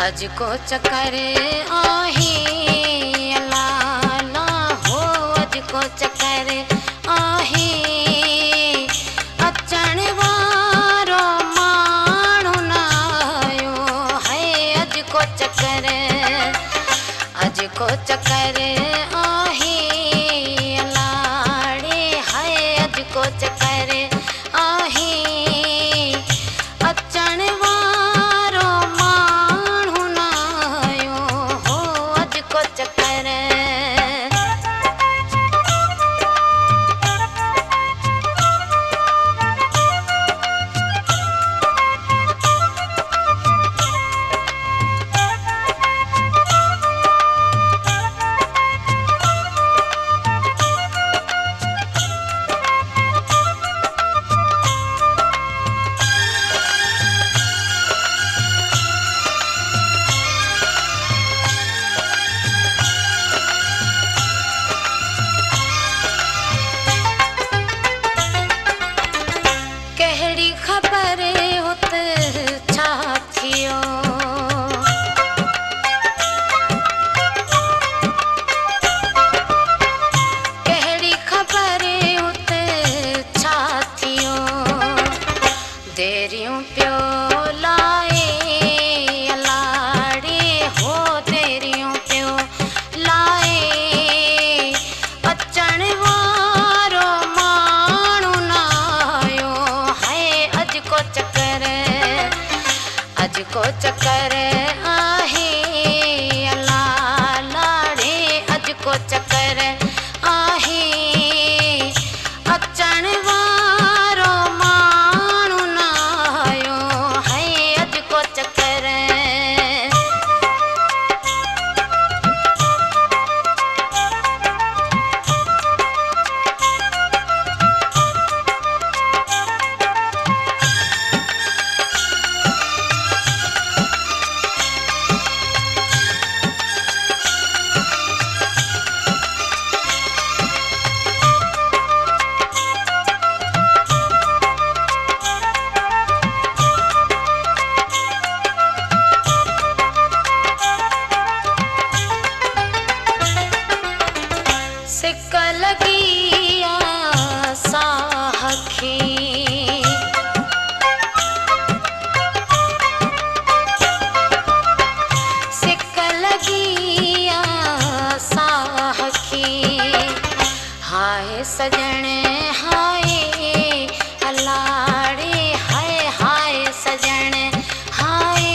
अज को चक्कर आहे लाला हो, अज को चक्कर आहे अचण वारो माण्हू न आयो है। अज को चक्कर आहे लाड़े है, अज को चक्कर आहे अचण वारो माण्हू न आयो हो। अज को चक्कर तेरियूं पियो लाए लाड़े हो, तेरियूं पियो लाए अचण वारो माण्हू न आयो है। अज को चक्कर आहे लाड़े, अज को चक्कर आहे अचण वारो माण्हू न आयो है। अज को चक्कर सिक लगी साह खे, सिक लगी साह खे हाय सजण हाय लाड़े हाय हाय सजण हाय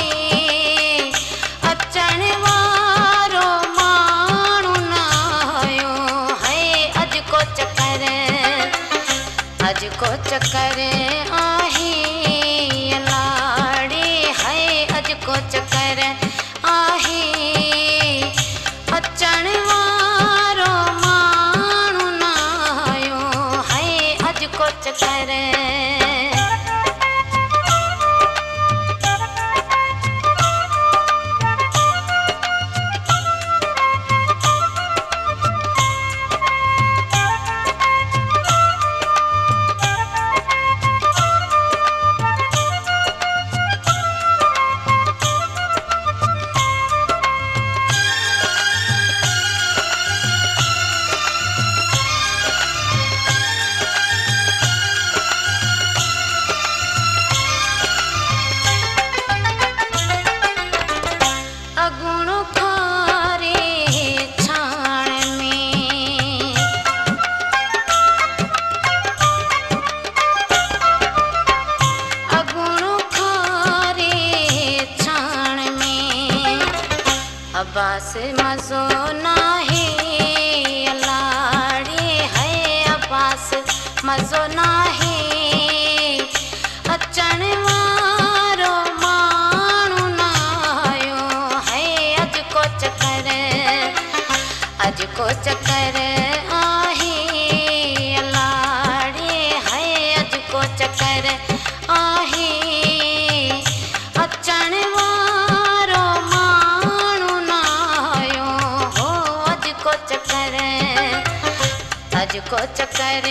अचण वारो माण्हू न आयो है। अज को चक्कर आहे लाड़े है, अज को चक्कर आहे अचण वारो माण्हू न आयो है। अज को चक्कर अब्बास मज़ो नाहे लाड़े है, अब्बास मज़ो नाहे अचण वारो माण्हू न आयो है। अज को चक्कर आहे लाड़े है, अज को चक्कर आहे अचण वारो माण्हू न आयो हो। अज को चक्कर